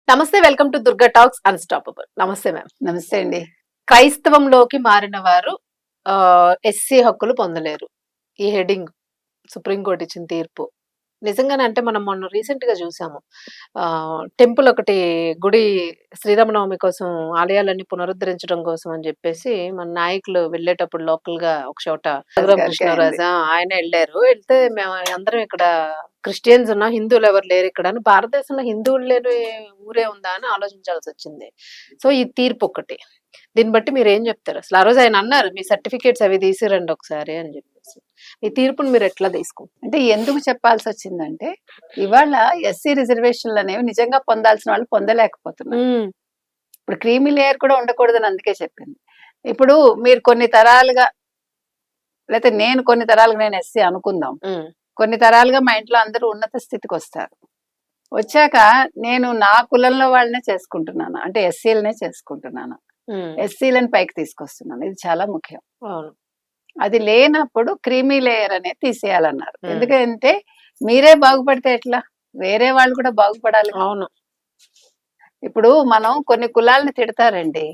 నమస్తే, welcome to Durga talks unstoppable. నమస్తే ma'am. నమస్తే అండి. క్రైస్తవంలోకి మారిన వారు ఎస్సీ హక్కులు పొందలేరు. ఈ హెడింగ్ సుప్రీంకోర్టు ఇచ్చిన తీర్పు నిజంగానే, అంటే మనం మొన్న రీసెంట్ గా చూసాము. టెంపుల్ ఒకటి, గుడి శ్రీరామనవమి కోసం ఆలయాలన్నీ పునరుద్ధరించడం కోసం అని చెప్పేసి మన నాయకులు వెళ్ళేటప్పుడు లోకల్ గా ఒక చోట కృష్ణరాజు ఆయన వెళ్ళారు. వెళ్తే మేము అందరం ఇక్కడ క్రిస్టియన్స్ ఉన్నా, హిందువులు ఎవరు లేరు ఇక్కడ అని, భారతదేశంలో హిందువులు లేని ఊరే ఉందా అని ఆలోచించాల్సి వచ్చింది. సో ఈ తీర్పు ఒకటి, దీన్ని బట్టి మీరు ఏం చెప్తారు? అసలు ఆ రోజు ఆయన అన్నారు మీ సర్టిఫికేట్స్ అవి తీసిరండి ఒకసారి అని చెప్పేసి. ఈ తీర్పుని మీరు ఎట్లా తీసుకుంటారు? అంటే ఎందుకు చెప్పాల్సి వచ్చిందంటే, ఇవాళ ఎస్సీ రిజర్వేషన్లు అనేవి నిజంగా పొందాల్సిన వాళ్ళు పొందలేకపోతున్నారు. ఇప్పుడు క్రీమీ లేయర్ కూడా ఉండకూడదని అందుకే చెప్పింది. ఇప్పుడు మీరు కొన్ని తరాలుగా, లేకపోతే నేను కొన్ని తరాలుగా, నేను ఎస్సీ అనుకుందాం, కొన్ని తరాలుగా మా ఇంట్లో అందరూ ఉన్నత స్థితికి వస్తారు. వచ్చాక నేను నా కులంలో వాళ్ళనే చేసుకుంటున్నాను, అంటే ఎస్సీలనే చేసుకుంటున్నాను, ఎస్సీలను పైకి తీసుకొస్తున్నాను. ఇది చాలా ముఖ్యం. అది లేనప్పుడు క్రీమీ లేయర్ అనేది తీసేయాలన్నారు. ఎందుకంటే మీరే బాగుపడితే ఎట్లా, వేరే వాళ్ళు కూడా బాగుపడాలి. అవును. ఇప్పుడు మనం కొన్ని కులాలను తిడతారండి,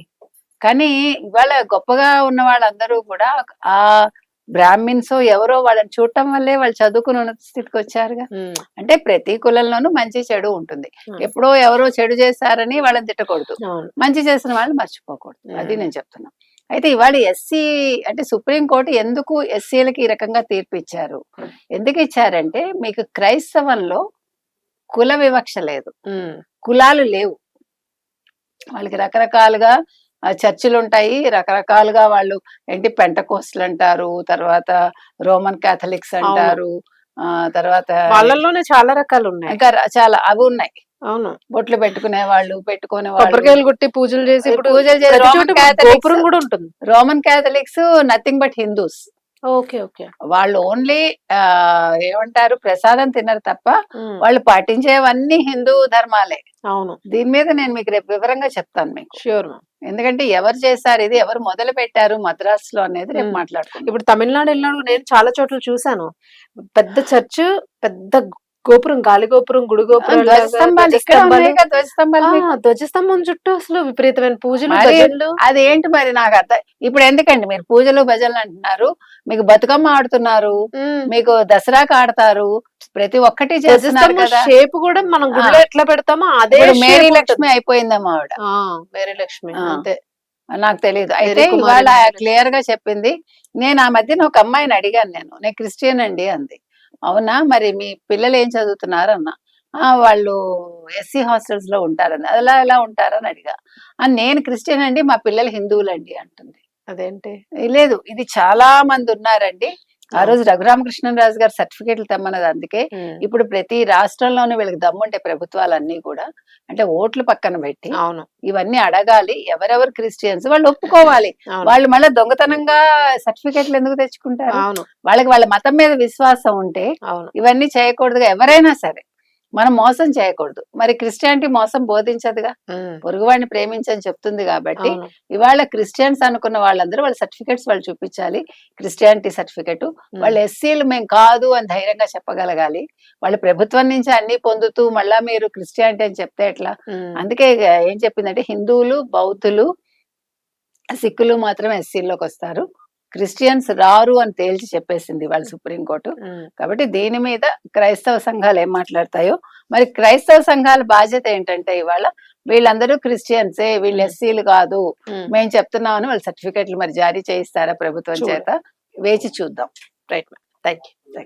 కానీ ఇవాళ గొప్పగా ఉన్న వాళ్ళందరూ కూడా ఆ బ్రాహ్మిన్స్ ఎవరో వాళ్ళని చూడటం వల్లే వాళ్ళు చదువుకుని ఉన్నత స్థితికి వచ్చారుగా. అంటే ప్రతి కులంలోనూ మంచి చెడు ఉంటుంది. ఎప్పుడో ఎవరో చెడు చేశారని వాళ్ళని తిట్టకూడదు, మంచి చేసిన వాళ్ళని మర్చిపోకూడదు. అది నేను చెప్తున్నా. అయితే ఇవాళ ఎస్సీ అంటే సుప్రీంకోర్టు ఎందుకు ఎస్సీలకి ఈ రకంగా తీర్పు ఇచ్చారు? ఎందుకు ఇచ్చారంటే, మీకు క్రైస్తవంలో కుల వివక్ష లేదు, కులాలు లేవు. వాళ్ళకి రకరకాలుగా చర్చిలు ఉంటాయి, రకరకాలుగా వాళ్ళు ఏంటి పెంటకోస్ట్లు అంటారు, తర్వాత రోమన్ క్యాథలిక్స్ అంటారు, తర్వాత వాళ్ళలోనే చాలా రకాలు ఉన్నాయి, ఇంకా చాలా అవి ఉన్నాయి. అవును. బొట్లు పెట్టుకునే వాళ్ళు, పెట్టుకునే కొబ్బరికాయలు కొట్టి పూజలు చేసి గోపురం కూడా ఉంటుంది. Roman Catholics nothing but Hindus. Okay okay. వాళ్ళు ఓన్లీ ఏమంటారు, ప్రసాదం తినరు తప్ప వాళ్ళు పాటించేవన్నీ హిందూ ధర్మాలే. అవును. దీని మీద నేను మీకు రేపు వివరంగా చెప్తాను మీకు. ష్యూర్. ఎందుకంటే ఎవరు చేశారు, ఇది ఎవరు మొదలు పెట్టారు మద్రాసులో అనేది రేపు మాట్లాడుకుంటాం. ఇప్పుడు తమిళనాడు వెళ్ళినప్పుడు నేను చాలా చోట్ల చూసాను, పెద్ద చర్చ్, పెద్ద గోపురం, గాలి గోపురం, గుడి గోపురం, ధ్వజస్తంభం చుట్టూ అసలు విపరీతమైన పూజలు. అదేంటి మరి నాకు అర్థం. ఇప్పుడు ఎందుకండి మీరు పూజలు భజనలు అంటున్నారు, మీకు బతుకమ్మ ఆడుతున్నారు, మీకు దసరాకు ఆడతారు, ప్రతి ఒక్కటి చేస్తున్నారు కదా. షేప్ కూడా మనం గుడిలో ఎట్లా పెడతామో అదే. మేరీ లక్ష్మి అయిపోయిందమ్మా ఆవిడ, మేరీ లక్ష్మి అంతే. నాకు తెలియదు. అయితే ఇవాళ క్లియర్ గా చెప్పింది. నేను ఆ మధ్యన ఒక అమ్మాయిని అడిగాను, నేను క్రిస్టియన్ అండి అంది. అవునా, మరి మీ పిల్లలు ఏం చదువుతున్నారు అన్న. వాళ్ళు ఎస్సీ హాస్టల్స్ లో ఉంటారని. అలా ఎలా ఉంటారని అడిగా. నేను క్రిస్టియన్ అండి, మా పిల్లలు హిందువులండి అంటుంది. అదేంటి? లేదు, ఇది చాలా మంది ఉన్నారండి. ఆ రోజు రఘురామకృష్ణరాజు గారు సర్టిఫికేట్లు తెమ్మన్నది అందుకే. ఇప్పుడు ప్రతి రాష్ట్రంలోనూ వీళ్ళకి దమ్ముంటే ప్రభుత్వాలన్నీ కూడా, అంటే ఓట్లు పక్కన పెట్టి ఇవన్నీ అడగాలి. ఎవరెవరు క్రిస్టియన్స్ వాళ్ళు ఒప్పుకోవాలి. వాళ్ళు మళ్ళీ దొంగతనంగా సర్టిఫికేట్లు ఎందుకు తెచ్చుకుంటారు? వాళ్ళకి వాళ్ళ మతం మీద విశ్వాసం ఉంటే ఇవన్నీ చేయకూడదుగా. ఎవరైనా సరే మనం మోసం చేయకూడదు. మరి క్రిస్టియానిటీ మోసం బోధించదుగా, పొరుగువాడిని ప్రేమించని చెప్తుంది. కాబట్టి ఇవాళ క్రిస్టియన్స్ అనుకున్న వాళ్ళందరూ వాళ్ళ సర్టిఫికెట్స్ వాళ్ళు చూపించాలి. Christianity certificate. వాళ్ళు ఎస్సీలు మేము కాదు అని ధైర్యంగా చెప్పగలగాలి. వాళ్ళు ప్రభుత్వం నుంచి అన్ని పొందుతూ మళ్ళా మీరు క్రిస్టియానిటీ అని చెప్తే ఎట్లా? అందుకే ఏం చెప్పిందంటే, హిందువులు, బౌద్ధులు, సిక్కులు మాత్రం ఎస్సీల్లోకి వస్తారు, క్రిస్టియన్స్ రారు అని తేల్చి చెప్పేసింది వాళ్ళ సుప్రీంకోర్టు. కాబట్టి దీని మీద క్రైస్తవ సంఘాలు ఏం మాట్లాడతాయో, మరి క్రైస్తవ సంఘాల బాధ్యత ఏంటంటే, ఇవాళ వీళ్ళందరూ క్రిస్టియన్సే, వీళ్ళు ఎస్సీలు కాదు మేము చెప్తున్నామని వాళ్ళ సర్టిఫికెట్లు మరి జారీ చేయిస్తారా ప్రభుత్వం చేత? వేచి చూద్దాం. Right, thank you.